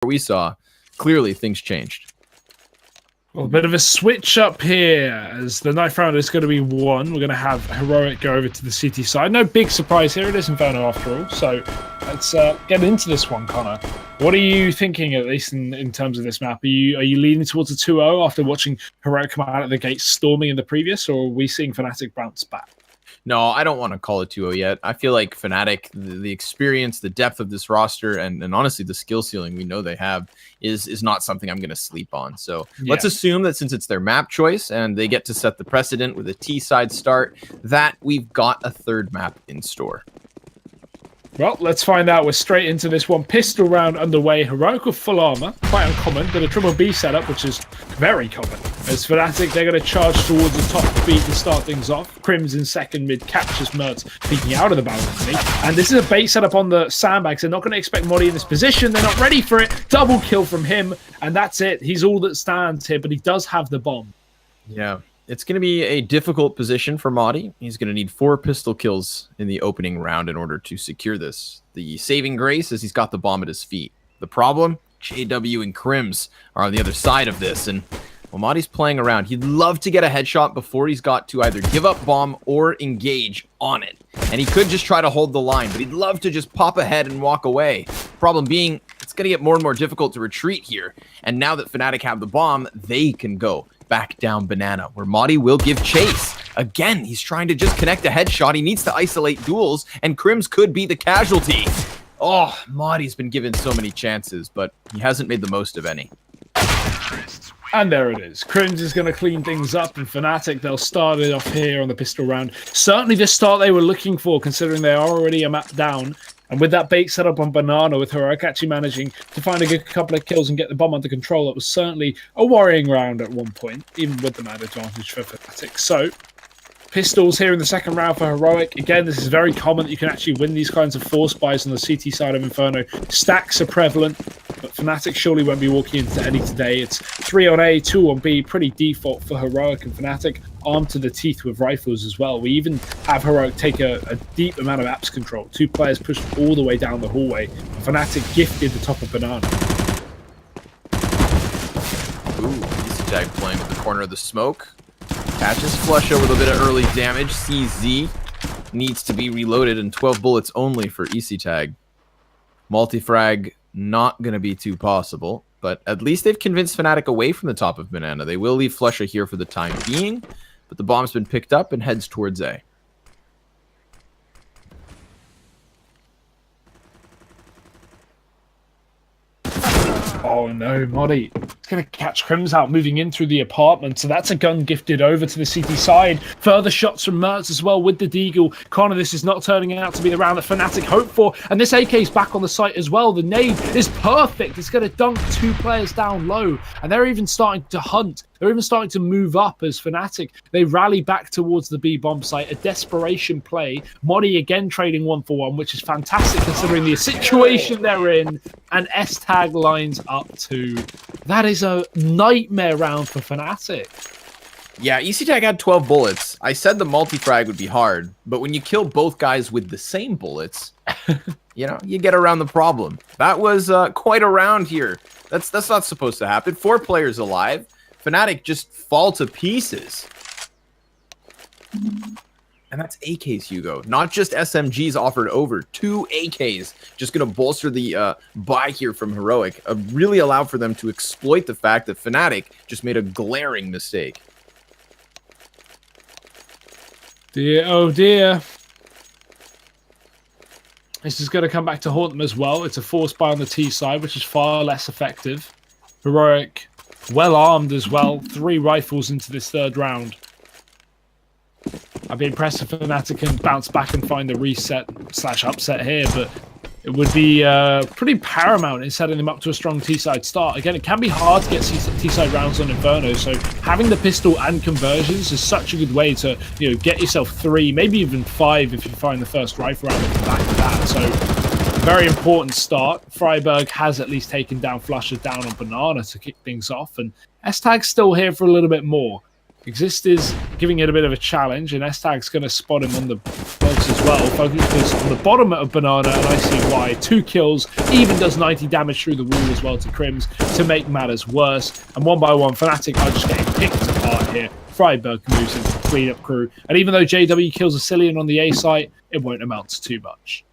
we saw, clearly things changed. Well, a bit of a switch up here as the ninth round is going to be won. We're going to have Heroic go over to the CT side. No big surprise here. It is Inferno after all. So let's get into this one, Connor. What are you thinking, at least in terms of this map? Are you leaning towards a 2-0 after watching Heroic come out of the gate storming in the previous, or are we seeing Fnatic bounce back? No, I don't want to call it 2-0 yet. I feel like Fnatic, the experience, the depth of this roster, and honestly, the skill ceiling we know they have is not something I'm going to sleep on. So let's assume that since it's their map choice and they get to set the precedent with a T-side start, that we've got a third map in store. Well, let's find out. We're straight into this one. Pistol round underway. Heroic with full armor. Quite uncommon, but a triple B setup, which is very common. As Fnatic, they're going to charge towards the top B to start things off. Crims in second mid captures Mertz peeking out of the balcony. And this is a bait setup on the sandbags. They're not going to expect Modi in this position. They're not ready for it. Double kill from him. And that's it. He's all that stands here, but he does have the bomb. Yeah. It's going to be a difficult position for Modi. He's going to need 4 pistol kills in the opening round in order to secure this. The saving grace is he's got the bomb at his feet. The problem? JW and Crims are on the other side of this, and while Modi's playing around, he'd love to get a headshot before he's got to either give up bomb or engage on it. And he could just try to hold the line, but he'd love to just pop ahead and walk away. Problem being, it's going to get more and more difficult to retreat here. And now that Fnatic have the bomb, they can go back down Banana, where Modi will give chase. Again, he's trying to just connect a headshot. He needs to isolate duels, and Crims could be the casualty. Oh, Modi's been given so many chances, but he hasn't made the most of any. And there it is. Crims is going to clean things up, and Fnatic, they'll start it off here on the pistol round. Certainly the start they were looking for, considering they are already a map down. And with that bait set up on Banana, with Heroic actually managing to find a good couple of kills and get the bomb under control, it was certainly a worrying round at one point, even with the man advantage for Fnatic. So, pistols here in the second round for Heroic. Again, this is very common that you can actually win these kinds of force buys on the CT side of Inferno. Stacks are prevalent, but Fnatic surely won't be walking into any today. It's 3 on A, 2 on B, pretty default for Heroic, and Fnatic armed to the teeth with rifles as well. We even have Heroic take a deep amount of apps control. 2 players pushed all the way down the hallway. Fnatic gifted the top of Banana. Ooh, EasyTag playing with the corner of the smoke. Catches Flusha with a bit of early damage. CZ needs to be reloaded, and 12 bullets only for EasyTag. Multifrag not going to be too possible, but at least they've convinced Fnatic away from the top of Banana. They will leave Flusha here for the time being, but the bomb's been picked up and heads towards A. Oh no, Modi. It's going to catch Crims out moving in through the apartment. So that's a gun gifted over to the CT side. Further shots from Mertz as well with the Deagle. Connor, this is not turning out to be the round that Fnatic hoped for. And this AK is back on the site as well. The nade is perfect. It's going to dunk 2 players down low. And they're even starting to hunt. They're even starting to move up as Fnatic. They rally back towards the B bomb site. A desperation play. Modi again trading 1-for-1, which is fantastic considering the situation they're in. And S-Tag lines up too. That is a nightmare round for Fnatic. Yeah, EasyTag had 12 bullets. I said the multi-frag would be hard, but when you kill both guys with the same bullets, you know, you get around the problem. That was quite a round here. That's not supposed to happen. 4 players alive. Fnatic just fall to pieces. And that's AKs, Hugo. Not just SMGs offered over. 2 AKs. Just going to bolster the buy here from Heroic. Really allow for them to exploit the fact that Fnatic just made a glaring mistake. Dear, oh dear. This is going to come back to haunt them as well. It's a force buy on the T side, which is far less effective. Heroic, well armed as well. 3 rifles into this third round. I'd be impressed if Fnatic can bounce back and find the reset/upset here, but it would be pretty paramount in setting them up to a strong T-side start. Again, it can be hard to get T-side rounds on Inferno, so having the pistol and conversions is such a good way to, you know, get yourself 3, maybe even 5 if you find the first rifle round off the back of that. So, very important start. Freiburg has at least taken down Flusha down on Banana to kick things off, and S-Tag's still here for a little bit more. Exist is giving it a bit of a challenge, and S-Tag's going to spot him on the box as well. well. Focuses on the bottom of Banana, and I see why. 2 kills, even does 90 damage through the wall as well to Crims to make matters worse. And one by one, Fnatic are just getting picked apart here. Freiburg moves into the cleanup crew. And even though JW kills a Cillian on the A site, it won't amount to too much.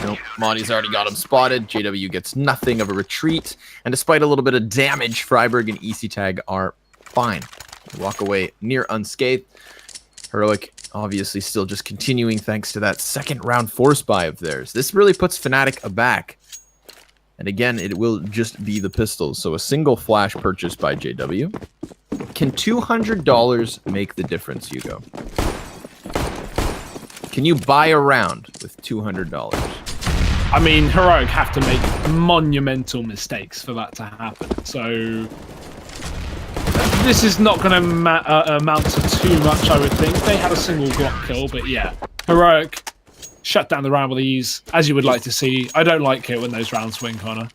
Nope, Monty's already got him spotted. JW gets nothing of a retreat. And despite a little bit of damage, Freiburg and EasyTag are fine. They walk away near unscathed. Heroic obviously still just continuing thanks to that second round force buy of theirs. This really puts Fnatic aback. And again, it will just be the pistols. So a single flash purchase by JW. Can $200 make the difference, Hugo? Can you buy a round with $200? I mean, Heroic have to make monumental mistakes for that to happen. So this is not going to amount to too much, I would think. They had a single Glock kill, but yeah. Heroic shut down the round with ease, as you would like to see. I don't like it when those rounds swing, Connor.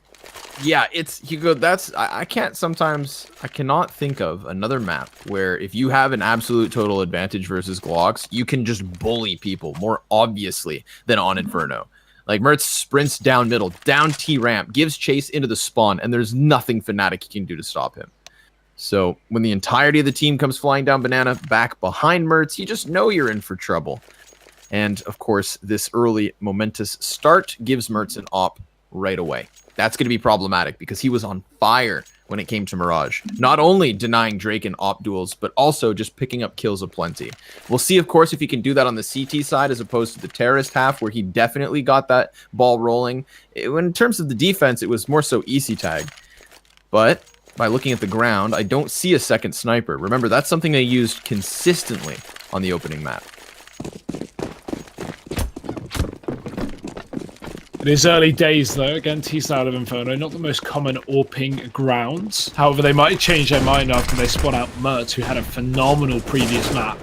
Yeah, it's Hugo. I cannot think of another map where if you have an absolute total advantage versus Glocks, you can just bully people more obviously than on Inferno. Like Mertz sprints down middle, down T ramp, gives chase into the spawn, and there's nothing Fnatic can do to stop him. So when the entirety of the team comes flying down Banana back behind Mertz, you just know you're in for trouble. And of course, this early momentous start gives Mertz an op right away. That's going to be problematic because he was on fire when it came to Mirage. Not only denying Drake and op duels, but also just picking up kills aplenty. We'll see, of course, if he can do that on the CT side as opposed to the terrorist half, where he definitely got that ball rolling. In terms of the defense, it was more so EasyTag. But by looking at the ground, I don't see a second sniper. Remember, that's something they used consistently on the opening map. It is early days, though. Again, T-side of Inferno, not the most common AWPing grounds. However, they might change their mind after they spot out Mertz, who had a phenomenal previous map.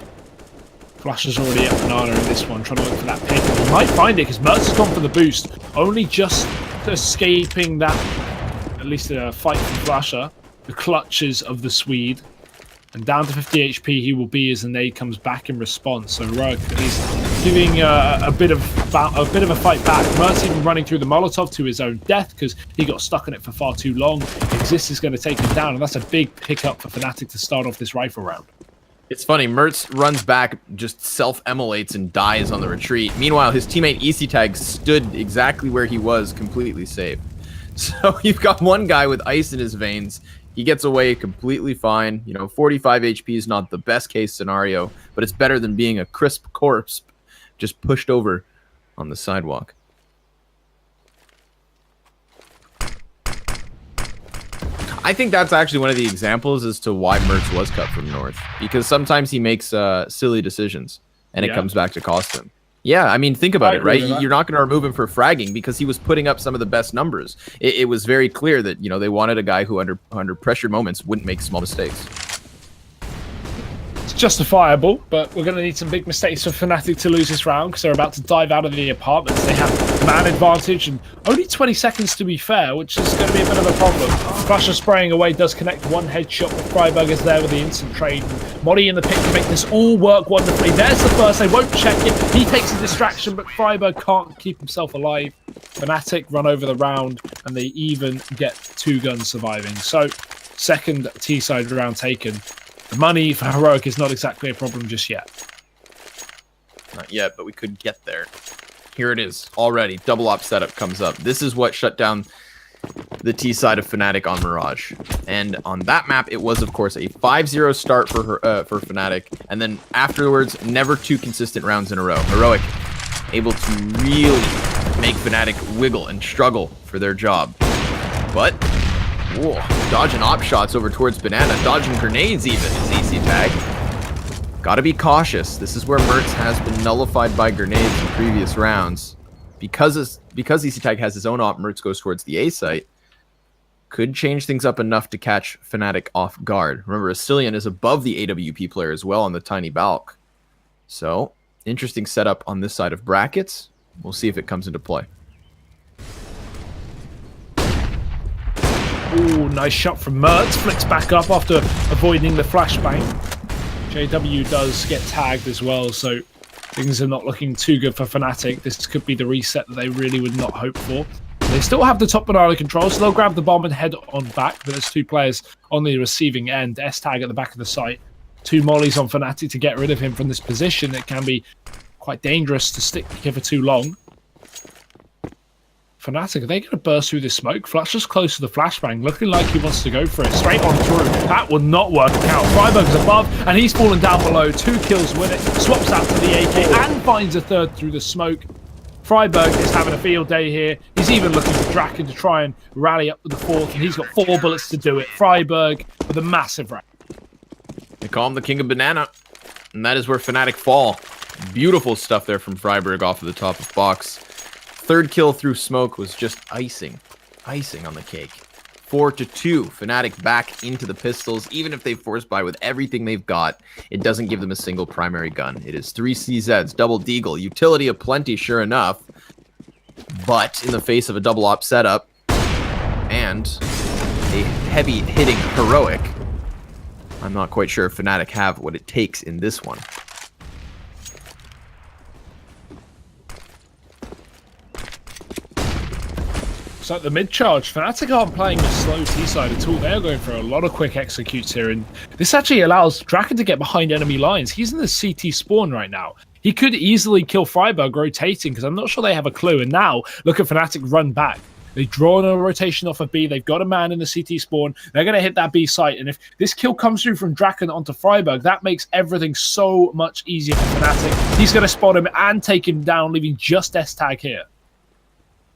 Flash is already at Banana in this one, trying to look for that pick. He might find it, because Mertz has gone for the boost, only just escaping that, at least a fight from Flasher, the clutches of the Swede. And down to 50 HP he will be as the nade comes back in response. So Rogue is giving a bit of a fight back. Mertz even running through the Molotov to his own death because he got stuck on it for far too long. Exist is going to take him down, and that's a big pickup for Fnatic to start off this rifle round. It's funny, Mertz runs back, just self-immolates and dies on the retreat. Meanwhile, his teammate EasyTag stood exactly where he was, completely safe. So you've got one guy with ice in his veins. He gets away completely fine. You know, 45 HP is not the best case scenario, but it's better than being a crisp corpse just pushed over on the sidewalk. I think that's actually one of the examples as to why Mertz was cut from North, because sometimes he makes silly decisions and it comes back to cost him. Yeah, I mean, think about it, right? You're not going to remove him for fragging because he was putting up some of the best numbers. It was very clear that, you know, they wanted a guy who under pressure moments wouldn't make small mistakes. It's justifiable, but we're going to need some big mistakes for Fnatic to lose this round because they're about to dive out of the apartments. They have man advantage and only 20 seconds to be fair, which is going to be a bit of a problem. Flasher spraying away does connect one headshot, but Freiburg is there with the instant trade. Modi in the pick to make this all work wonderfully. There's the first, they won't check it. He takes a distraction, but Freiburg can't keep himself alive. Fnatic run over the round, and they even get 2 guns surviving. So, second T-side round taken. The money for Heroic is not exactly a problem just yet. Not yet, but we could get there. Here it is, already. Double op setup comes up. This is what shut down the T side of Fnatic on Mirage. And on that map, it was, of course, a 5-0 start for Fnatic. And then afterwards, never 2 consistent rounds in a row. Heroic able to really make Fnatic wiggle and struggle for their job. But, whoa, dodging op shots over towards Banana, dodging grenades even is EasyTag. Gotta be cautious. This is where Mertz has been nullified by grenades in previous rounds. Because EasyTag has his own op, Mertz goes towards the A site. Could change things up enough to catch Fnatic off guard. Remember, Cillian is above the AWP player as well on the tiny balk. So, interesting setup on this side of brackets. We'll see if it comes into play. Ooh, nice shot from Mertz. Flicks back up after avoiding the flashbang. JW does get tagged as well, so things are not looking too good for Fnatic. This could be the reset that they really would not hope for. They still have the top banana control, so they'll grab the bomb and head on back. But there's 2 players on the receiving end. S-Tag at the back of the site. 2 mollies on Fnatic to get rid of him from this position. It can be quite dangerous to stick here for too long. Fnatic, are they going to burst through this smoke? Flush is close to the flashbang, looking like he wants to go for it. Straight on through. That will not work out. friberg is above, and he's fallen down below. 2 kills with it. Swaps out to the AK and finds a 3rd through the smoke. friberg is having a field day here. He's even looking for Draken to try and rally up with the 4th, and he's got 4 bullets to do it. friberg with a massive round. They call him the King of Banana, and that is where Fnatic fall. Beautiful stuff there from friberg off of the top of box. 3rd kill through smoke was just icing on the cake. 4-2, Fnatic back into the pistols. Even if they force buy with everything they've got, it doesn't give them a single primary gun. It is 3 CZs, double deagle, utility aplenty, sure enough. But in the face of a double op setup and a heavy hitting heroic, I'm not quite sure if Fnatic have what it takes in this one. So at the mid-charge, Fnatic aren't playing a slow T-side at all. They're going for a lot of quick executes here, and this actually allows Draken to get behind enemy lines. He's in the CT spawn right now. He could easily kill friberg rotating, because I'm not sure they have a clue. And now, look at Fnatic run back. They've drawn a rotation off of B. They've got a man in the CT spawn. They're going to hit that B site. And if this kill comes through from Draken onto friberg, that makes everything so much easier for Fnatic. He's going to spot him and take him down, leaving just S-Tag here.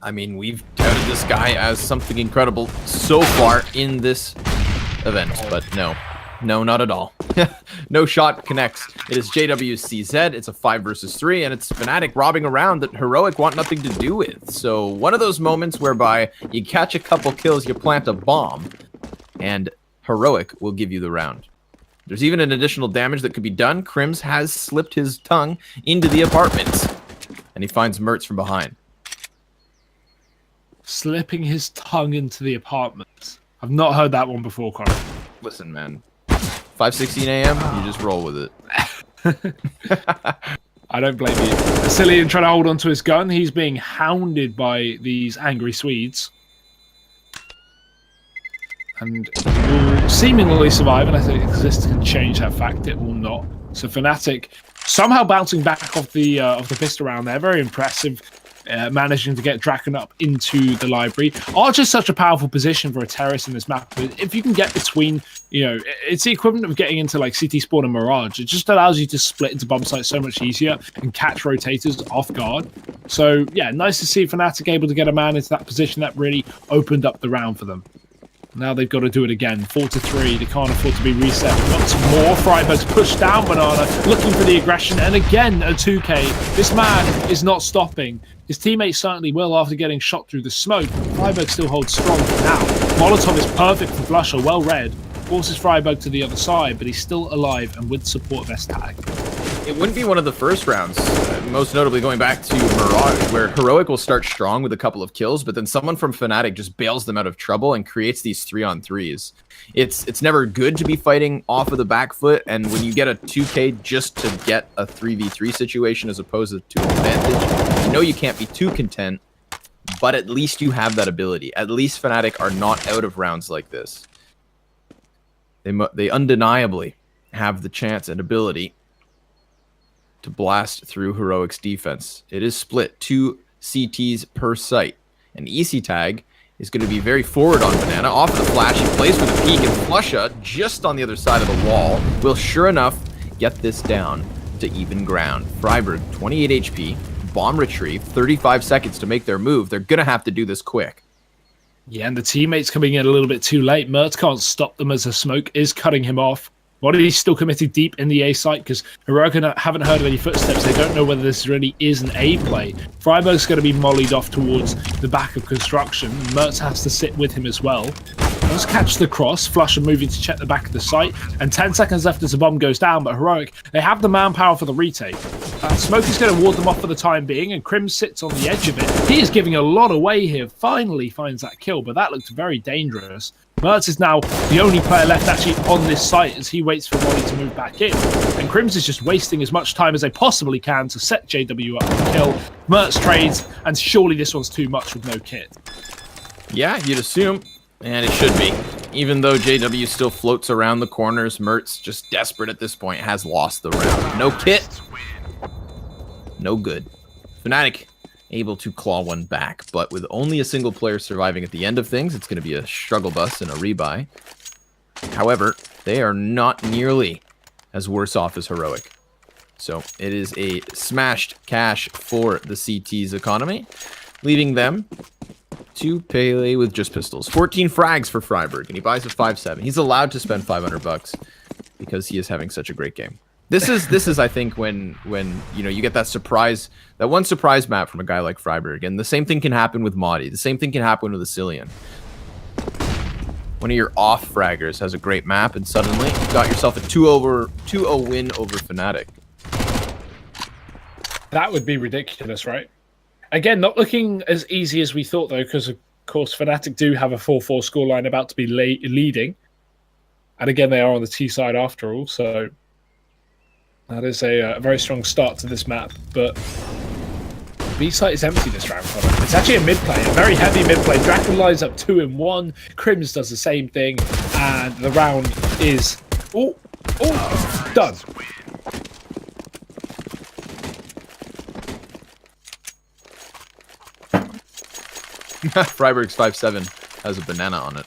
I mean, we've touted this guy as something incredible so far in this event, but no, not at all. No shot connects. It is JWCZ, it's a 5 versus 3, and it's Fnatic robbing around that Heroic want nothing to do with. So one of those moments whereby you catch a couple kills, you plant a bomb, and Heroic will give you the round. There's even an additional damage that could be done. Crims has slipped his tongue into the apartments, and he finds Mertz from behind. Slipping his tongue into the apartment. I've not heard that one before, Connor. Listen, man. 5:16 a.m., you just roll with it. I don't blame you. Cillian trying to hold onto his gun. He's being hounded by these angry Swedes. And will seemingly survive, and I think this can change that fact. It will not. So Fnatic somehow bouncing back off the pistol round there. Very impressive. Managing to get Draken up into the library. Archer's such a powerful position for a terrorist in this map. But if you can get between, it's the equivalent of getting into like CT Spawn and Mirage. It just allows you to split into bomb sites so much easier and catch rotators off guard. So yeah, nice to see Fnatic able to get a man into that position. That really opened up the round for them. Now they've got to do it again. 4-3. They can't afford to be reset. Once more, friberg's pushed down Banana, looking for the aggression, and again a 2K. This man is not stopping. His teammates certainly will after getting shot through the smoke. friberg still holds strong for now. Molotov is perfect for Flusher, well read. Forces friberg to the other side, but he's still alive and with support of S-Tag. It wouldn't be one of the first rounds, most notably going back to Mirage, where Heroic will start strong with a couple of kills, but then someone from Fnatic just bails them out of trouble and creates these 3-on-3s. It's never good to be fighting off of the back foot, and when you get a 2K just to get a 3v3 situation as opposed to an advantage, you know you can't be too content, but at least you have that ability. At least Fnatic are not out of rounds like this. They undeniably have the chance and ability to blast through Heroic's defense. It is split 2 CTs per site. And EC-Tag is going to be very forward on Banana. Off of the flash, he plays for the peek, and Flusha, just on the other side of the wall, will sure enough get this down to even ground. friberg, 28 HP, bomb retrieve, 35 seconds to make their move. They're going to have to do this quick. Yeah, and the teammates coming in a little bit too late. Mertz can't stop them as the smoke is cutting him off. He's still committed deep in the A site because Heroic haven't heard of any footsteps. They don't know whether this really is an A play. friberg's going to be mollied off towards the back of construction. Mertz has to sit with him as well. Does catch the cross. Flusher moving to check the back of the site. And 10 seconds left as the bomb goes down. But Heroic, they have the manpower for the retake. Smoke is going to ward them off for the time being, and Crim sits on the edge of it. He is giving a lot away here. Finally finds that kill, but that looked very dangerous. Mertz is now the only player left actually on this site as he waits for Molly to move back in. And Crims is just wasting as much time as they possibly can to set JW up for kill. Mertz trades, and surely this one's too much with no kit. Yeah, you'd assume, and it should be. Even though JW still floats around the corners, Mertz, just desperate at this point, has lost the round. No kit. No good. Fnatic able to claw one back, but with only a single player surviving at the end of things, it's going to be a struggle bus and a rebuy. However, they are not nearly as worse off as Heroic. So it is a smashed cash for the CT's economy, leaving them to pay with just pistols. 14 frags for Freiburg, and he buys a 5-7. He's allowed to spend $500 because he is having such a great game. This is I think when you know you get that surprise, that one surprise map from a guy like Freiburg, and the same thing can happen with Modi. The same thing can happen with Asilian. One of your off fraggers has a great map, and suddenly you got yourself a 2-0 win over Fnatic. That would be ridiculous, right? Again, not looking as easy as we thought, though, because of course Fnatic do have a 4-4 scoreline about to be leading, and again they are on the T side after all, so. That is a very strong start to this map, but B site is empty this round. It's actually a mid play, a very heavy mid play. Draken lines up 2 in 1. Crims does the same thing, and the round is done. Freiburg's 5-7 has a banana on it.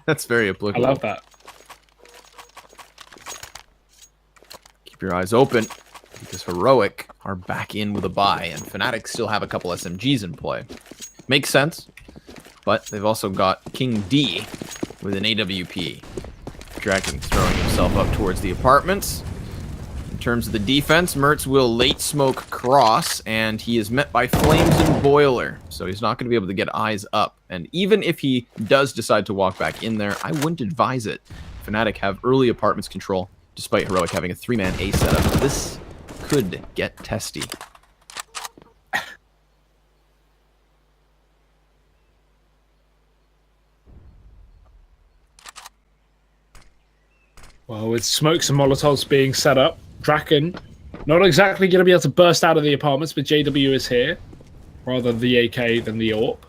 That's very applicable. I love that. Your eyes open because Heroic are back in with a buy, and Fnatic still have a couple SMGs in play. Makes sense, but they've also got King D with an AWP. Draken throwing himself up towards the apartments. In terms of the defense, Mertz will late smoke cross, and he is met by Flames and Boiler, so he's not going to be able to get eyes up. And even if he does decide to walk back in there, I wouldn't advise it. Fnatic have early apartments control, despite Heroic having a 3-man A setup. This could get testy. Well, with smokes and molotovs being set up, Draken not exactly going to be able to burst out of the apartments, but JW is here. Rather the AK than the AWP.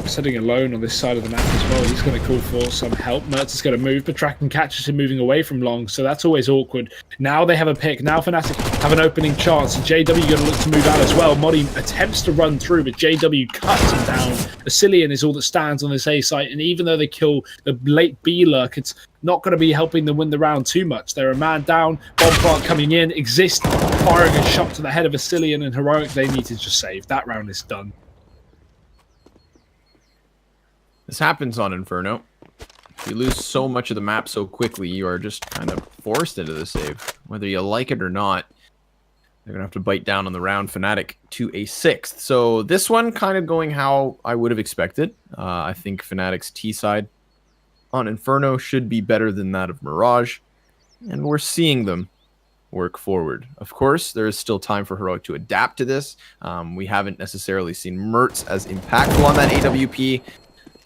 Sitting alone on this side of the map as well. He's going to call for some help. Mertz is going to move, but Draken catches him moving away from long, so that's always awkward. Now they have a pick. Now Fnatic have an opening chance. JW going to look to move out as well. Modi attempts to run through, but JW cuts him down. Asilian is all that stands on this A site, and even though they kill the late B lurk, it's not going to be helping them win the round too much. They're a man down. Bomb plant coming in. Exist firing a shot to the head of Asilian, and Heroic they need to just save. That round is done. This happens on Inferno. If you lose so much of the map so quickly, you are just kind of forced into the save. Whether you like it or not, they're going to have to bite down on the round. Fnatic to a 6th. So this one kind of going how I would have expected. I think Fnatic's T side on Inferno should be better than that of Mirage. And we're seeing them work forward. Of course, there is still time for Heroic to adapt to this. We haven't necessarily seen Mertz as impactful on that AWP,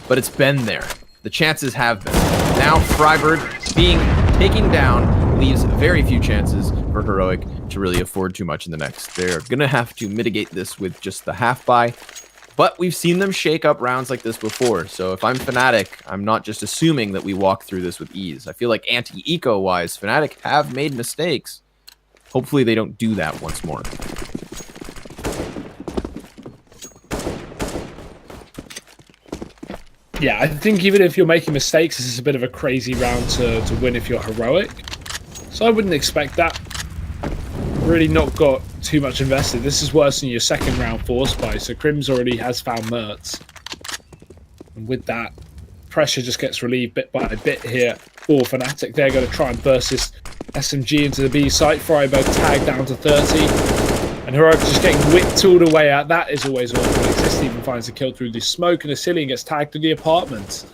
but it's been there. The chances have been. Now Freiburg being taken down leaves very few chances for Heroic to really afford too much in the next. They're going to have to mitigate this with just the half buy, but we've seen them shake up rounds like this before. So if I'm Fnatic, I'm not just assuming that we walk through this with ease. I feel like anti-eco wise, Fnatic have made mistakes. Hopefully they don't do that once more. Yeah, I think even if you're making mistakes, this is a bit of a crazy round to win if you're Heroic. So I wouldn't expect that. Really not got too much invested. This is worse than your second round force buy, so Crims already has found Mertz. And with that, pressure just gets relieved bit by bit here for Fnatic. They're going to try and burst this SMG into the B site. Freiburg tagged down to 30. And Heroic just getting whittled away at. That is always awful. Exist even finds a kill through the smoke, and Asilian gets tagged to the apartment.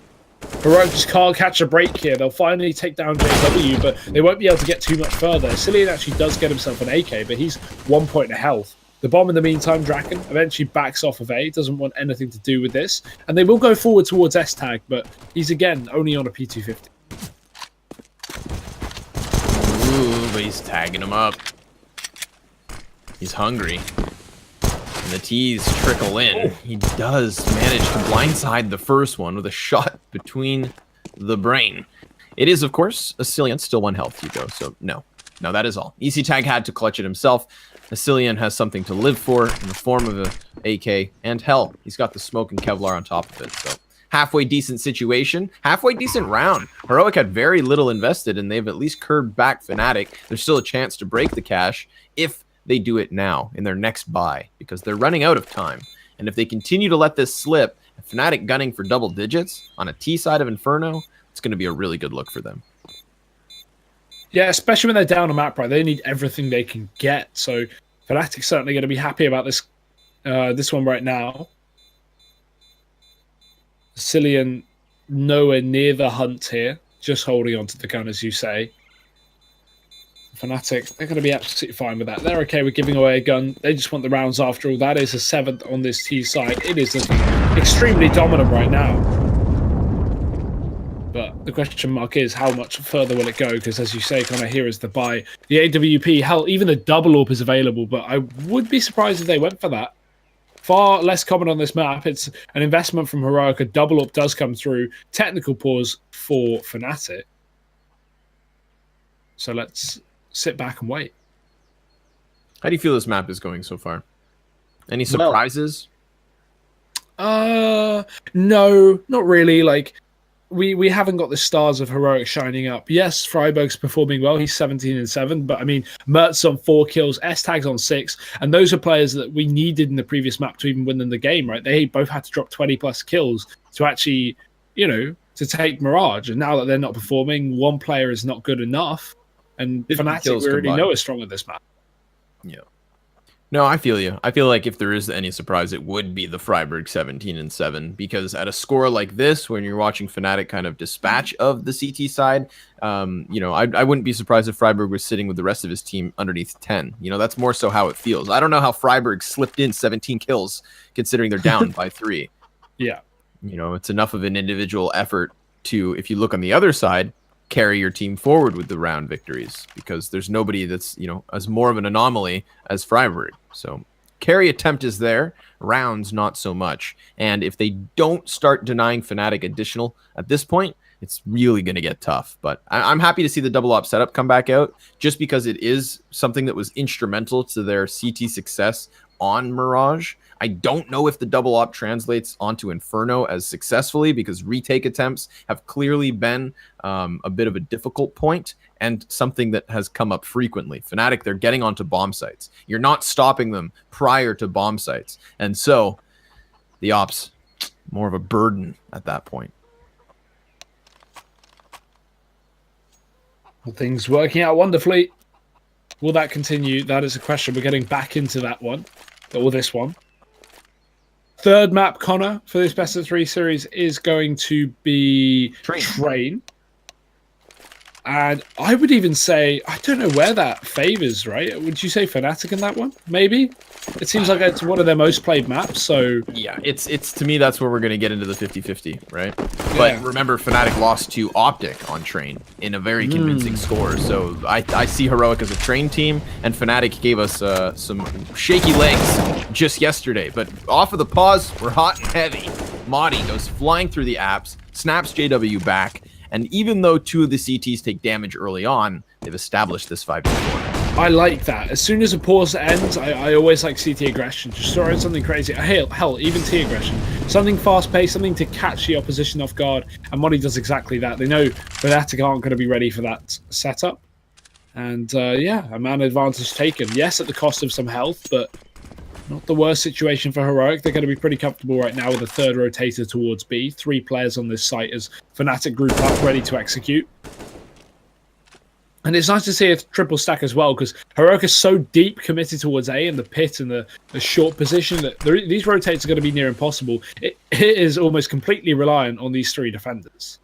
Heroic just can't catch a break here. They'll finally take down JW, but they won't be able to get too much further. Cillian actually does get himself an AK, but he's 1 point of health. The bomb in the meantime, Draken, eventually backs off of A, doesn't want anything to do with this. And they will go forward towards S-Tag, but he's again only on a P250. Ooh, but he's tagging him up. He's hungry. And the T's trickle in. He does manage to blindside the first one with a shot between the brain. It is, of course, a Cillian, still 1 health, Hugo, so no. No, that is all. Easy Tag had to clutch it himself. Cillian has something to live for in the form of a AK, and hell, he's got the smoke and Kevlar on top of it, so halfway decent situation, halfway decent round. Heroic had very little invested, and they've at least curbed back Fnatic. There's still a chance to break the cash if they do it now in their next buy, because they're running out of time. And if they continue to let this slip, Fnatic gunning for double digits on a T side of Inferno, it's going to be a really good look for them. Yeah, especially when they're down a map, right? They need everything they can get. So Fnatic's certainly going to be happy about this this one right now. Cillian nowhere near the hunt here, just holding on to the gun, as you say. Fnatic, they're going to be absolutely fine with that. They're okay with giving away a gun. They just want the rounds after all. That is a 7th on this T side. It is extremely dominant right now. But the question mark is, how much further will it go? Because as you say, kind of here is the buy. The AWP, hell, even a double AWP is available, but I would be surprised if they went for that. Far less common on this map. It's an investment from Heroic. A double AWP does come through. Technical pause for Fnatic. So let's sit back and wait. How do you feel this map is going so far? Any surprises? No, not really. Like, we haven't got the stars of Heroic shining up. Yes, Freiburg's performing well. He's 17-7, but I mean, Mert's on 4 kills, S-Tag's on 6, and those are players that we needed in the previous map to even win in the game, right? They both had to drop 20+ kills to actually, you know, to take Mirage. And now that they're not performing, one player is not good enough. And Fnatic, we already know is strong at this map. Yeah. No, I feel you. I feel like if there is any surprise, it would be the Freiburg 17-7, because at a score like this, when you're watching Fnatic kind of dispatch of the CT side, you know, I wouldn't be surprised if Freiburg was sitting with the rest of his team underneath 10. You know, that's more so how it feels. I don't know how Freiburg slipped in 17 kills, considering they're down by 3. Yeah. You know, it's enough of an individual effort to, if you look on the other side, carry your team forward with the round victories, because there's nobody that's, you know, as more of an anomaly as Freiburg. So carry attempt is there, rounds not so much. And if they don't start denying Fnatic additional at this point, it's really going to get tough. But I'm happy to see the double op setup come back out, just because it is something that was instrumental to their CT success on Mirage. I don't know if the double op translates onto Inferno as successfully, because retake attempts have clearly been a bit of a difficult point and something that has come up frequently. Fnatic, they're getting onto bomb sites. You're not stopping them prior to bomb sites. And so the ops, more of a burden at that point. Well, things working out wonderfully. Will that continue? That is a question. We're getting back into that one, or this one. Third map, Connor, for this best of 3 series is going to be Train. And I would even say, I don't know where that favors, right? Would you say Fnatic in that one? Maybe? It seems like it's one of their most played maps, so... Yeah, it's to me, that's where we're going to get into the 50-50, right? But remember, Fnatic lost to Optic on Train in a very convincing score. So I see Heroic as a Train team, and Fnatic gave us some shaky legs just yesterday. But off of the pause, we're hot and heavy. Madi goes flying through the apps, snaps JW back, and even though 2 of the CTs take damage early on, they've established this 5-4. I like that. As soon as a pause ends, I always like CT aggression. Just throw in something crazy. Hell, even T aggression. Something fast-paced, something to catch the opposition off guard. And Modi does exactly that. They know Fnatic aren't going to be ready for that setup. And yeah, a man advantage taken. Yes, at the cost of some health, but not the worst situation for Heroic. They're going to be pretty comfortable right now with a 3rd rotator towards B. 3 players on this site as Fnatic group up, ready to execute. And it's nice to see a triple stack as well, because Heroic is so deep committed towards A in the pit and the short position that these rotates are going to be near impossible. It is almost completely reliant on these 3 defenders.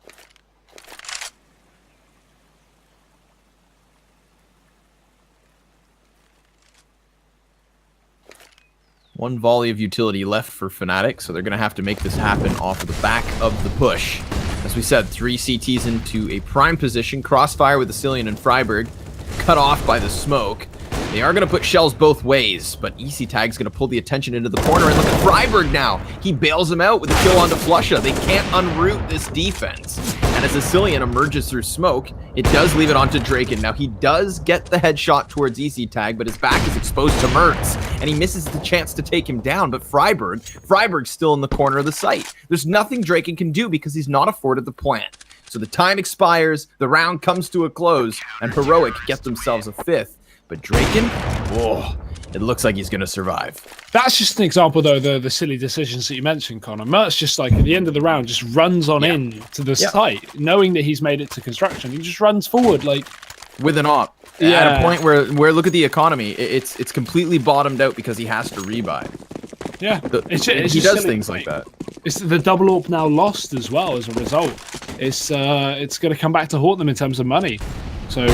One volley of utility left for Fnatic, so they're going to have to make this happen off of the back of the push. As we said, 3 CTs into a prime position. Crossfire with Asilian and Freiberg. Cut off by the smoke. They are going to put shells both ways, but EasyTag's going to pull the attention into the corner, and look at Freiberg now. He bails him out with a kill onto Flusha. They can't unroot this defense. And as Asilian emerges through smoke, it does leave it onto Draken. Now, he does get the headshot towards EasyTag, but his back is exposed to Mertz, and he misses the chance to take him down. But Freiberg's still in the corner of the site. There's nothing Draken can do because he's not afforded the plant. So the time expires, the round comes to a close, and Heroic get themselves a 5th. But Draken, whoa, it looks like he's going to survive. That's just an example, though, the silly decisions that you mentioned, Connor. Mertz just, like, at the end of the round, just runs on in to the site, knowing that he's made it to construction. He just runs forward, like... with an op. Yeah. At a point where look at the economy. It's completely bottomed out because he has to rebuy. Yeah. He does things like that. It's the double AWP now lost as well as a result. It's going to come back to haunt them in terms of money. So,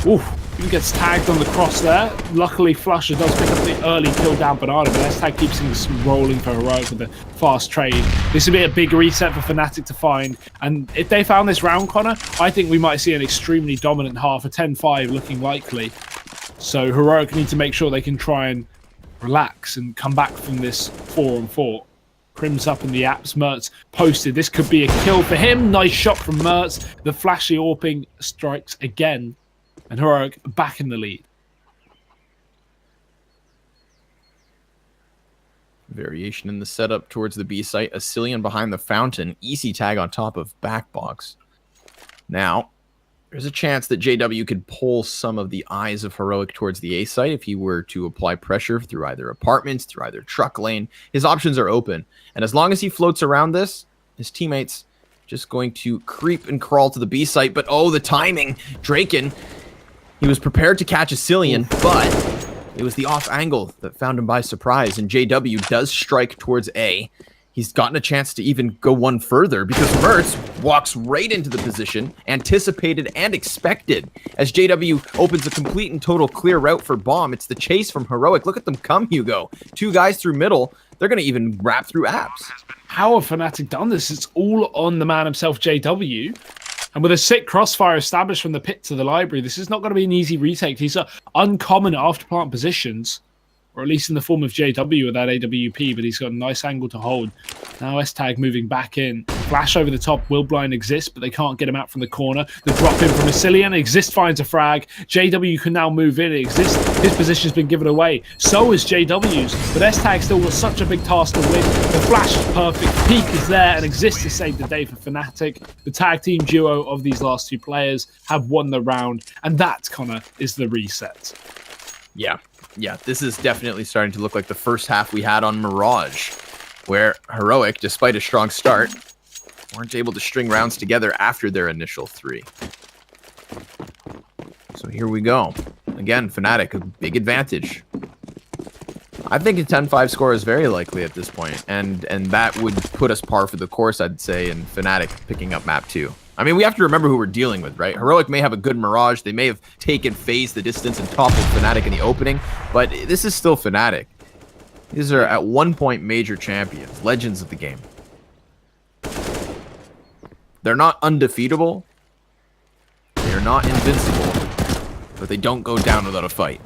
oof. He gets tagged on the cross there. Luckily, Flusha does pick up the early kill down Banana, but S-Tag keeps things rolling for Heroic with the fast trade. This would be a big reset for Fnatic to find. And if they found this round, Connor, I think we might see an extremely dominant half, a 10-5 looking likely. So Heroic need to make sure they can try and relax and come back from this 4-on-4. Crim's up in the apps. Mertz posted. This could be a kill for him. Nice shot from Mertz. The flashy AWPing strikes again. And Heroic back in the lead. Variation in the setup towards the B site. Asilian behind the fountain. EasyTag on top of backbox. Now, there's a chance that JW could pull some of the eyes of Heroic towards the A site if he were to apply pressure through either apartments, through either truck lane. His options are open. And as long as he floats around this, his teammates just going to creep and crawl to the B site. But oh, the timing. Draken... he was prepared to catch Asilian, but it was the off angle that found him by surprise, and JW does strike towards A. He's gotten a chance to even go one further because Mertz walks right into the position, anticipated and expected. As JW opens a complete and total clear route for bomb, it's the chase from Heroic. Look at them come, Hugo. 2 guys through middle. They're going to even wrap through apps. How have Fnatic done this? It's all on the man himself, JW. And with a sick crossfire established from the pit to the library, this is not going to be an easy retake. These are uncommon after-plant positions, or at least in the form of JW with that AWP, but he's got a nice angle to hold. Now S-Tag moving back in. Flash over the top, will blind exist, but they can't get him out from the corner. The drop in from Asilian. Exist finds a frag. JW can now move in. Exist, his position's been given away. So is JW's, but S-Tag still was such a big task to win. The flash is perfect. Peak is there, and Exist has saved the day for Fnatic. The tag team duo of these last 2 players have won the round, and that, Connor, is the reset. Yeah, this is definitely starting to look like the first half we had on Mirage, where Heroic, despite a strong start, weren't able to string rounds together after their initial 3. So here we go. Again, Fnatic, a big advantage. I think a 10-5 score is very likely at this point, and that would put us par for the course, I'd say, in Fnatic picking up map 2. I mean, we have to remember who we're dealing with, right? Heroic may have a good Mirage. They may have taken FaZe the distance and toppled Fnatic in the opening, but this is still Fnatic. These are, at one point, major champions, legends of the game. They're not undefeatable. They're not invincible. But they don't go down without a fight.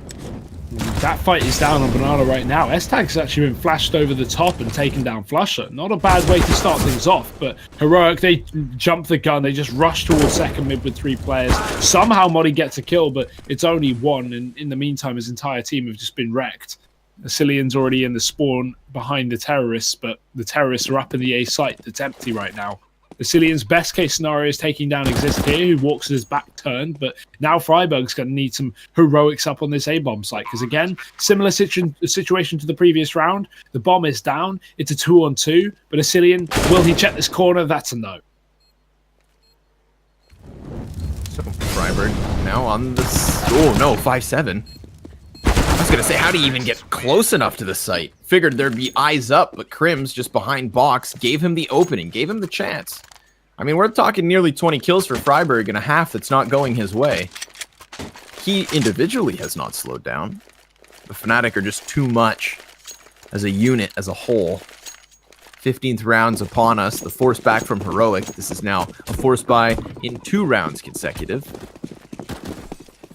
That fight is down on Banana right now. S-Tag's actually been flashed over the top and taken down Flusha. Not a bad way to start things off, but Heroic, they jump the gun. They just rush towards second mid with 3 players. Somehow Modi gets a kill, but it's only 1, and in the meantime, his entire team have just been wrecked. Asilian's already in the spawn behind the terrorists, but the terrorists are up in the A site that's empty right now. Asilian's best case scenario is taking down Exist here, who walks with his back turned, but now Freiberg's going to need some heroics up on this A-bomb site, because again, similar situation to the previous round. The bomb is down, it's a 2-on-2, but Asilian, will he check this corner? That's a no. So Freiberg now on the... oh no, 5-7. I was going to say, how do you even get close enough to the site? Figured there'd be eyes up, but Crims, just behind box, gave him the opening, gave him the chance. I mean, we're talking nearly 20 kills for Freiberg in a half that's not going his way. He individually has not slowed down. The Fnatic are just too much. as a unit, as a whole. 15th round's upon us. The force back from Heroic. This is now a force buy in 2 rounds consecutive.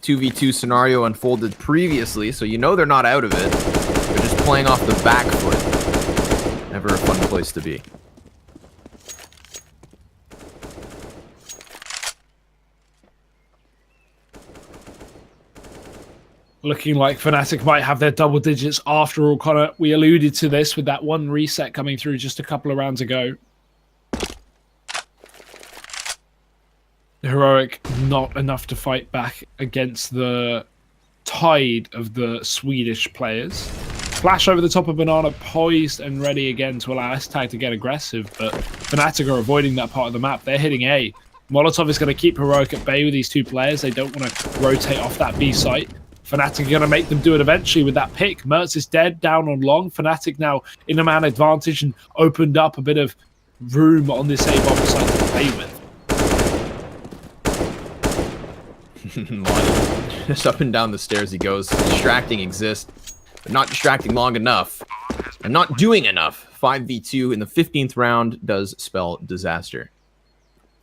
2v2 scenario unfolded previously, so you know they're not out of it. They're just playing off the back foot. Never a fun place to be. Looking like Fnatic might have their double digits after all, Connor. We alluded to this with that one reset coming through just a couple of rounds ago. Heroic, not enough to fight back against the tide of the Swedish players. Flash over the top of Banana, poised and ready again to allow S-Tag to get aggressive, but Fnatic are avoiding that part of the map. They're hitting A. Molotov is going to keep Heroic at bay with these 2 players. They don't want to rotate off that B site. Fnatic are going to make them do it eventually with that pick. Mertz is dead, down on long. Fnatic now in a man advantage and opened up a bit of room on this A-bomb site to play with. Just up and down the stairs he goes. Distracting exists, but not distracting long enough. And not doing enough. 5v2 in the 15th round does spell disaster.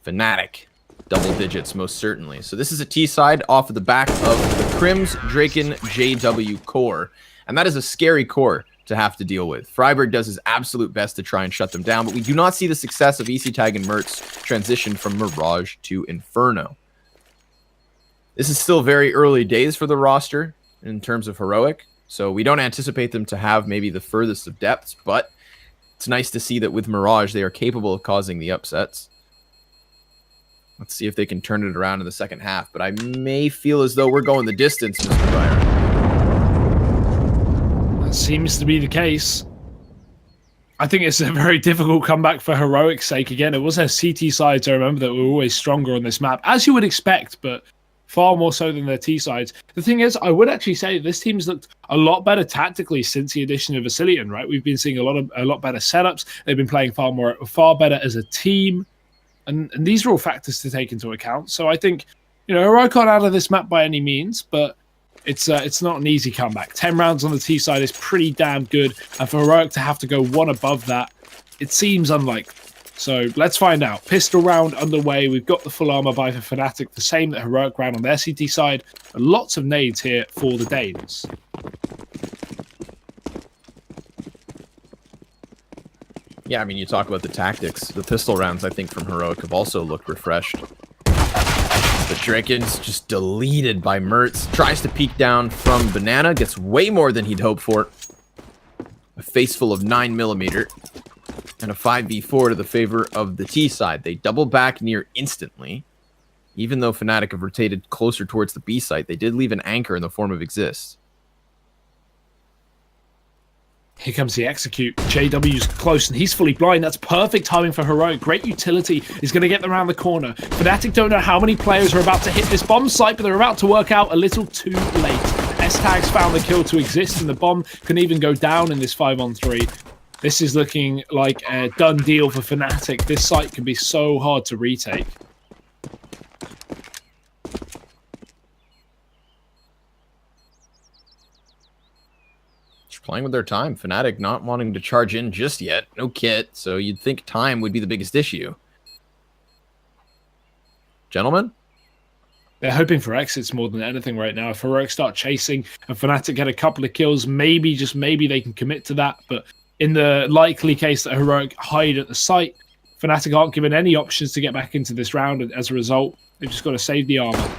Fnatic. Double digits, most certainly. So this is a T side off of the back of the Crims Draken JW core. And that is a scary core to have to deal with. Freiburg does his absolute best to try and shut them down, but we do not see the success of ECTag and Mertz transition from Mirage to Inferno. This is still very early days for the roster in terms of Heroic, so we don't anticipate them to have maybe the furthest of depths, but it's nice to see that with Mirage, they are capable of causing the upsets. Let's see if they can turn it around in the second half. But I may feel as though we're going the distance, Mr. Byron. That seems to be the case. I think it's a very difficult comeback for Heroic's sake. Again, it was their CT sides, I remember, that were always stronger on this map, as you would expect, but far more so than their T sides. The thing is, I would actually say this team's looked a lot better tactically since the addition of Vasilian, right? We've been seeing a lot better setups. They've been playing far better as a team. And these are all factors to take into account. So I think, you know, Heroic aren't out of this map by any means, but it's not an easy comeback. 10 rounds on the T side is pretty damn good. And for Heroic to have to go 1 above that, it seems unlikely. So let's find out. Pistol round underway. We've got the full armor buy for Fnatic, the same that Heroic ran on their CT side. And lots of nades here for the Danes. Yeah, I mean, you talk about the tactics. The pistol rounds, I think, from Heroic have also looked refreshed. The Draken's just deleted by Mertz. Tries to peek down from Banana. Gets way more than he'd hoped for. A face full of 9mm. And a 5v4 to the favor of the T side. They double back near instantly. Even though Fnatic have rotated closer towards the B site, they did leave an anchor in the form of Exist. Here comes the execute. JW's close and he's fully blind. That's perfect timing for Heroic. Great utility is going to get them around the corner. Fnatic don't know how many players are about to hit this bomb site, but they're about to work out a little too late. S-Tag's found the kill to Exist, and the bomb can even go down in this 5-on-3. This is looking like a done deal for Fnatic. This site can be so hard to retake. Playing with their time. Fnatic not wanting to charge in just yet. No kit, so you'd think time would be the biggest issue. Gentlemen? They're hoping for exits more than anything right now. If Heroic start chasing and Fnatic get a couple of kills, maybe, just maybe, they can commit to that. But in the likely case that Heroic hide at the site, Fnatic aren't given any options to get back into this round, and as a result, they've just got to save the armor.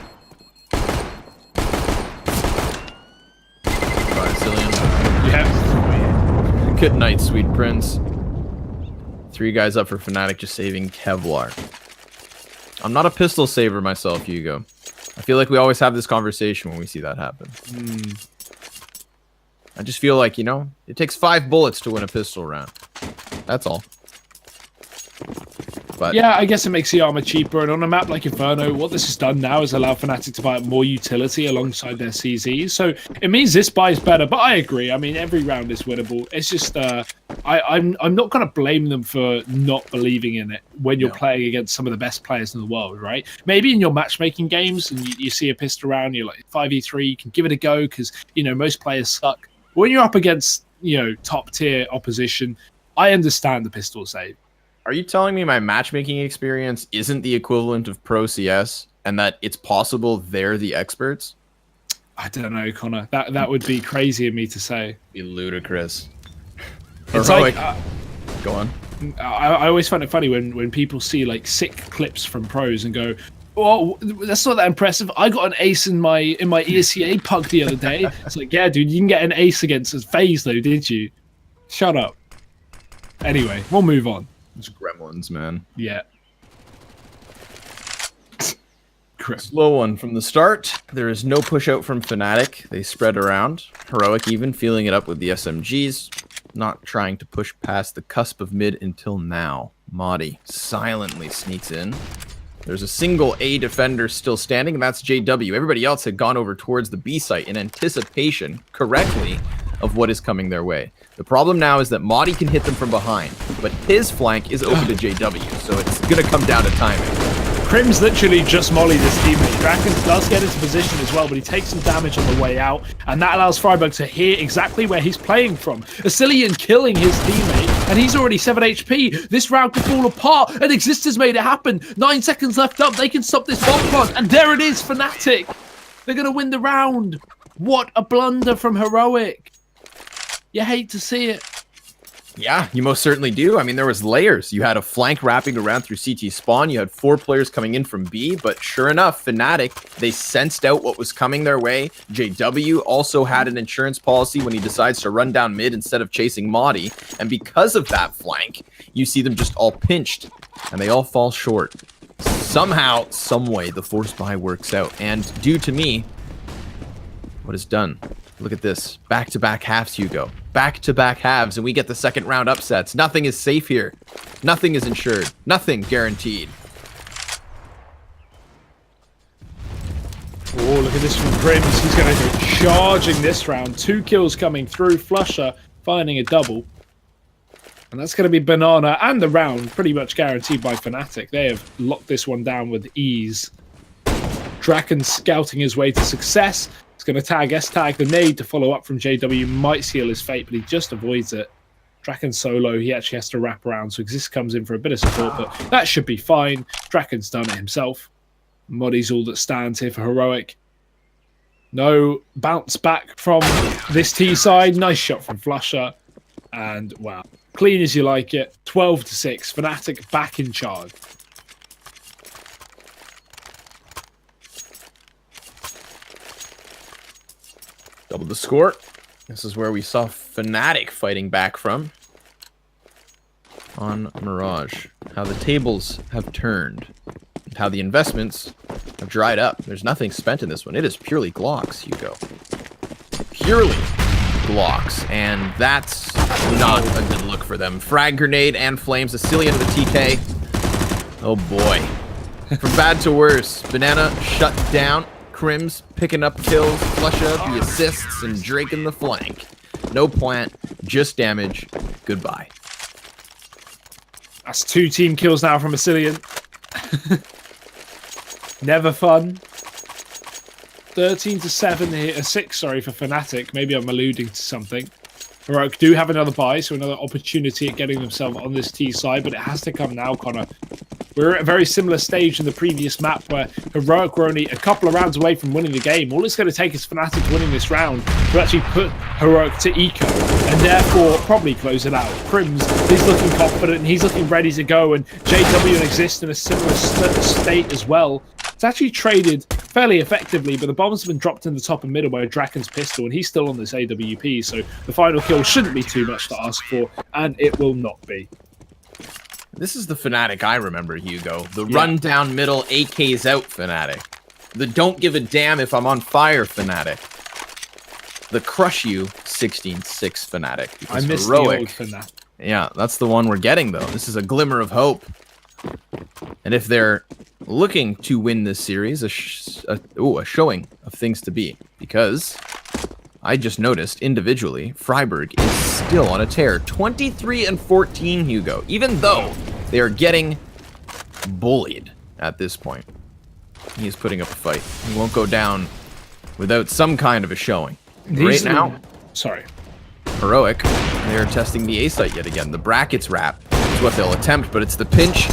Yeah. Good night, sweet prince. 3 guys up for Fnatic, just saving Kevlar. I'm not a pistol saver myself, Hugo. I feel like we always have this conversation when we see that happen. I just feel like, you know, it takes 5 bullets to win a pistol round. That's all. But yeah, I guess it makes the armor cheaper, and on a map like Inferno, what this has done now is allow Fnatic to buy more utility alongside their CZs. So it means this buy is better, but I agree. I mean, every round is winnable. It's just I'm not going to blame them for not believing in it when you're playing against some of the best players in the world, right? Maybe in your matchmaking games and you see a pistol round, you're like 5v3, you can give it a go because, you know, most players suck. When you're up against top tier opposition. I understand the pistol save. Are you telling me my matchmaking experience isn't the equivalent of Pro CS and that it's possible they're the experts? I don't know, Connor. That would be crazy of me to say. Be ludicrous. It's Heroic. like, Go on. I always find it funny when people see like sick clips from pros and go, "Oh, that's not that impressive. I got an ace in my ESCA pug the other day." It's like, yeah, dude, you didn't get an ace against FaZe though, did you? Shut up. Anyway, we'll move on. It's gremlins, man. Yeah. Slow one from the start. There is no push out from Fnatic. They spread around. Heroic even feeling it up with the SMGs. Not trying to push past the cusp of mid until now. Madi silently sneaks in. There's a single A defender still standing, and that's JW. Everybody else had gone over towards the B site in anticipation, correctly, of what is coming their way. The problem now is that Madi can hit them from behind, but his flank is open to JW, so it's going to come down to timing. Crim's literally just mollied his teammate. Drakens does get into position as well, but he takes some damage on the way out, and that allows Freiburg to hear exactly where he's playing from. Asilian killing his teammate, and he's already 7 HP. This round could fall apart, and Exist has made it happen. 9 seconds left up, they can stop this bomb plant, and there it is, Fnatic. They're going to win the round. What a blunder from Heroic. You hate to see it. Yeah, you most certainly do. I mean, there was layers. You had a flank wrapping around through CT spawn. You had 4 players coming in from B, but sure enough, Fnatic, they sensed out what was coming their way. JW also had an insurance policy when he decides to run down mid instead of chasing Madi. And because of that flank, you see them just all pinched, and they all fall short. Somehow, someway, the force buy works out. And due to me, what is done? Look at this. Back-to-back halves, Hugo. Back-to-back halves, and we get the second round upsets. Nothing is safe here. Nothing is insured. Nothing guaranteed. Oh, look at this from Grims. He's going to go charging this round. 2 kills coming through. Flusher finding a double. And that's going to be Banana and the round pretty much guaranteed by Fnatic. They have locked this one down with ease. Draken scouting his way to success. He's going to tag S-tag. The nade to follow up from JW might seal his fate, but he just avoids it. Draken solo, he actually has to wrap around, so Exist comes in for a bit of support, but that should be fine. Draken's done it himself. Modi's all that stands here for Heroic. No bounce back from this T side. Nice shot from Flusher. And wow, clean as you like it. 12-6. Fnatic back in charge. Double the score. This is where we saw Fnatic fighting back from on Mirage. How the tables have turned. And how the investments have dried up. There's nothing spent in this one. It is purely Glocks, Hugo. Purely Glocks. And that's not a good look for them. Frag grenade and flames. Asilian to the TK. Oh boy. From bad to worse. Banana shut down. Crims picking up kills, Flusha, the assists, and Drake in the flank. No plant, just damage. Goodbye. That's 2 team kills now from Asilian. Never fun. 13-7 here, 6, sorry, for Fnatic. Maybe I'm alluding to something. Heroic do have another buy, so another opportunity at getting themselves on this T side, but it has to come now, Connor. We're at a very similar stage in the previous map where Heroic were only a couple of rounds away from winning the game. All it's going to take is Fnatic winning this round to actually put Heroic to eco and therefore probably close it out. Crims is looking confident and he's looking ready to go, and JW and Exist in a similar state as well. It's actually traded fairly effectively, but the bombs have been dropped in the top and middle by Draken's pistol, and he's still on this AWP, so the final kill shouldn't be too much to ask for, and it will not be. This is the Fnatic I remember, Hugo. The run down middle AKs out Fnatic. The don't give a damn if I'm on fire Fnatic. The crush you 16-6 Fnatic. I miss the old Fnatic. Yeah, that's the one we're getting, though. This is a glimmer of hope. And if they're looking to win this series, a showing of things to be. Because I just noticed individually, Freiburg is still on a tear. 23-14, Hugo. Even though they are getting bullied at this point. He is putting up a fight. He won't go down without some kind of a showing. Right now, sorry. Heroic, they're testing the A site yet again. The brackets wrap is what they'll attempt, but it's the pinch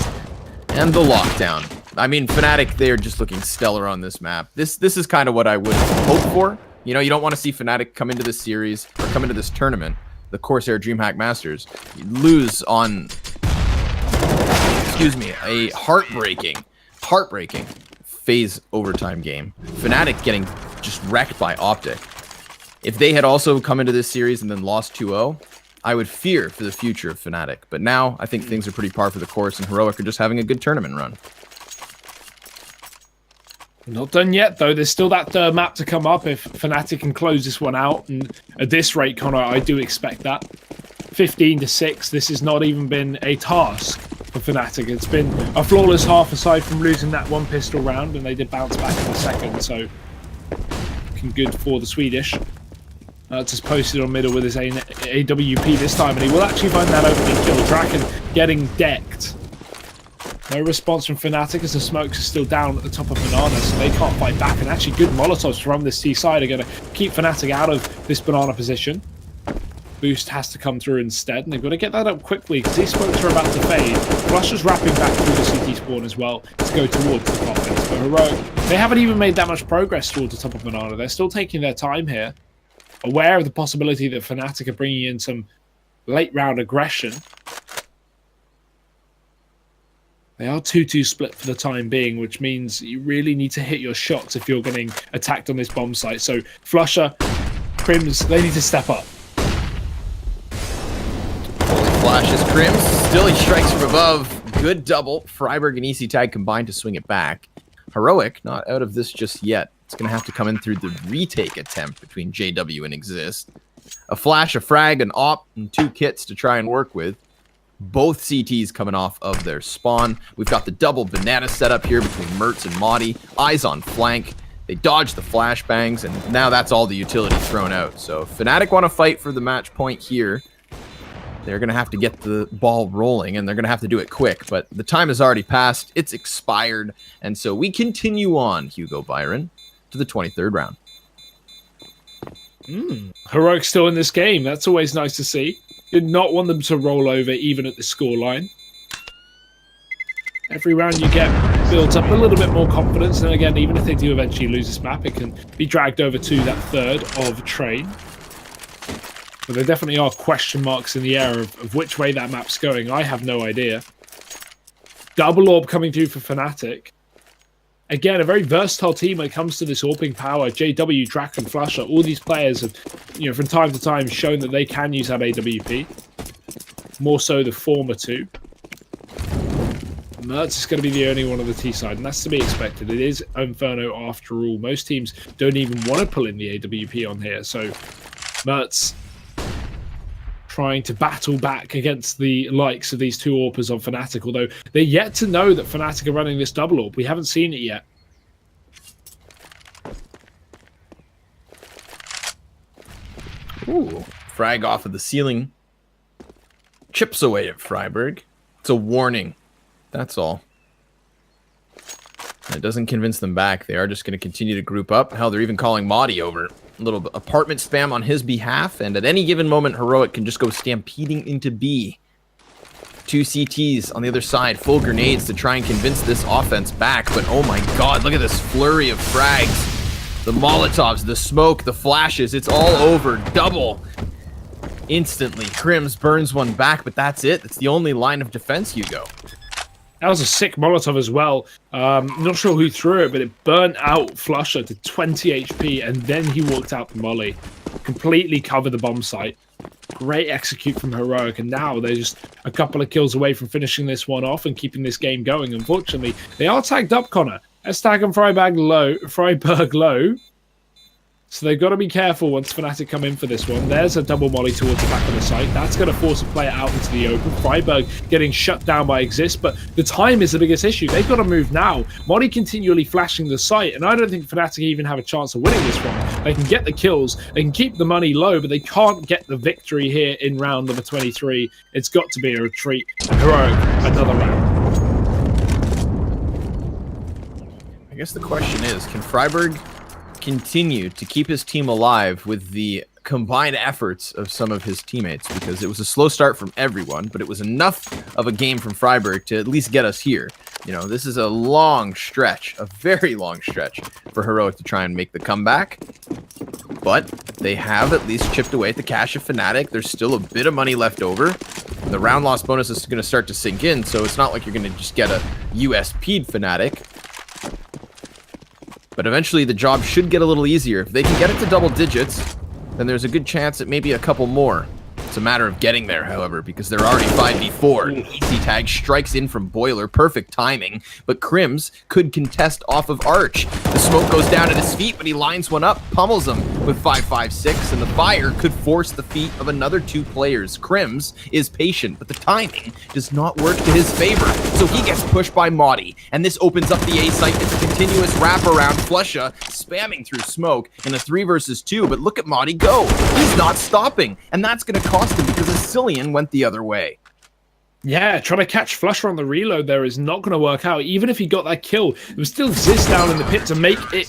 and the lockdown. I mean, Fnatic, they're just looking stellar on this map. This is kind of what I would hope for. You know, you don't want to see Fnatic come into this series, or come into this tournament, the Corsair Dreamhack Masters, you lose on, excuse me, a heartbreaking phase overtime game. Fnatic getting just wrecked by Optic. If they had also come into this series and then lost 2-0, I would fear for the future of Fnatic. But now, I think things are pretty par for the course, and Heroic are just having a good tournament run. Not done yet, though. There's still that third map to come up if Fnatic can close this one out. And at this rate, Connor, I do expect that. 15-6, this has not even been a task for Fnatic. It's been a flawless half aside from losing that one pistol round, and they did bounce back in the second, so looking good for the Swedish. Just posted on middle with his AWP this time, and he will actually find that opening kill. Draken getting decked. No response from Fnatic as the smokes are still down at the top of Banana, so they can't fight back. And actually good Molotovs from this T side are going to keep Fnatic out of this Banana position. Boost has to come through instead, and they've got to get that up quickly because these smokes are about to fade. Flusher's wrapping back through the CT spawn as well to go towards the top fence. But Heroic, they haven't even made that much progress towards the top of Banana. They're still taking their time here, aware of the possibility that Fnatic are bringing in some late round aggression. They are 2-2 split for the time being, which means you really need to hit your shots if you're getting attacked on this bomb site. So Flusher, Crims, they need to step up. Flashes Crims. Still he strikes from above. Good double. Freiburg and EC Tag combined to swing it back. Heroic not out of this just yet. It's going to have to come in through the retake attempt between JW and Exist. A flash, a frag, an op, and 2 kits to try and work with. Both CTs coming off of their spawn. We've got the double banana setup here between Mertz and Madi. Eyes on flank. They dodge the flashbangs, and now that's all the utility thrown out. So if Fnatic want to fight for the match point here, they're going to have to get the ball rolling, and they're going to have to do it quick. But the time has already passed. It's expired. And so we continue on, Hugo Byron, to the 23rd round. Heroic still in this game. That's always nice to see. Did not want them to roll over even at the scoreline. Every round you get built up a little bit more confidence, and again, even if they do eventually lose this map, it can be dragged over to that third of train. But there definitely are question marks in the air of which way that map's going. I have no idea. Double orb coming through for Fnatic. Again, a very versatile team when it comes to this orbing power. JW, Draken, Flusher, all these players have, from time to time shown that they can use that AWP. More so the former two. Mertz is going to be the only one on the T side, and that's to be expected. It is Inferno after all. Most teams don't even want to pull in the AWP on here, so Mertz trying to battle back against the likes of these two AWPers on Fnatic, although they're yet to know that Fnatic are running this double AWP. We haven't seen it yet. Ooh, frag off of the ceiling. Chips away at Freiburg. It's a warning. That's all. And it doesn't convince them back. They are just going to continue to group up. Hell, they're even calling Madi over. A little apartment spam on his behalf, and at any given moment, Heroic can just go stampeding into B. 2 CTs on the other side, full grenades to try and convince this offense back, but oh my god, look at this flurry of frags. The Molotovs, the smoke, the flashes, it's all over. Double. Instantly, Crims burns one back, but that's it. That's the only line of defense, Hugo. That was a sick Molotov as well. Not sure who threw it, but it burnt out Flusher to 20 HP, and then he walked out the molly. Completely covered the bomb site. Great execute from Heroic, and now they're just a couple of kills away from finishing this one off and keeping this game going. Unfortunately, they are tagged up, Connor. Let's tag them Freiburg low. So they've got to be careful once Fnatic come in for this one. There's a double molly towards the back of the site. That's going to force a player out into the open. Freiburg getting shut down by Exist, but the time is the biggest issue. They've got to move now. Molly continually flashing the site, and I don't think Fnatic even have a chance of winning this one. They can get the kills, they can keep the money low, but they can't get the victory here in round number 23. It's got to be a retreat. Heroic, another round. I guess the question is, can Freiburg continue to keep his team alive with the combined efforts of some of his teammates, because it was a slow start from everyone, but it was enough of a game from Freiburg to at least get us here. You know, this is a long stretch, a very long stretch for Heroic to try and make the comeback. But they have at least chipped away at the cash of Fnatic. There's still a bit of money left over. The round loss bonus is going to start to sink in, so it's not like you're going to just get a USP'd Fnatic. But eventually the job should get a little easier. If they can get it to double digits, then there's a good chance that maybe a couple more. It's a matter of getting there, however, because they're already 5v4. Easy tag strikes in from Boiler. Perfect timing. But Crims could contest off of Arch. The smoke goes down at his feet, but he lines one up, pummels him with 5.56, and the fire could force the feet of another 2 players. Crims is patient, but the timing does not work to his favor. So he gets pushed by Maudie, and this opens up the A site. It's a continuous wraparound. Flusha spamming through smoke in a 3 versus 2, but look at Maudie go. He's not stopping, and that's going to cost him because Ascillion went the other way. Yeah, trying to catch Flusher on the reload there is not going to work out. Even if he got that kill, it would still exist down in the pit to make it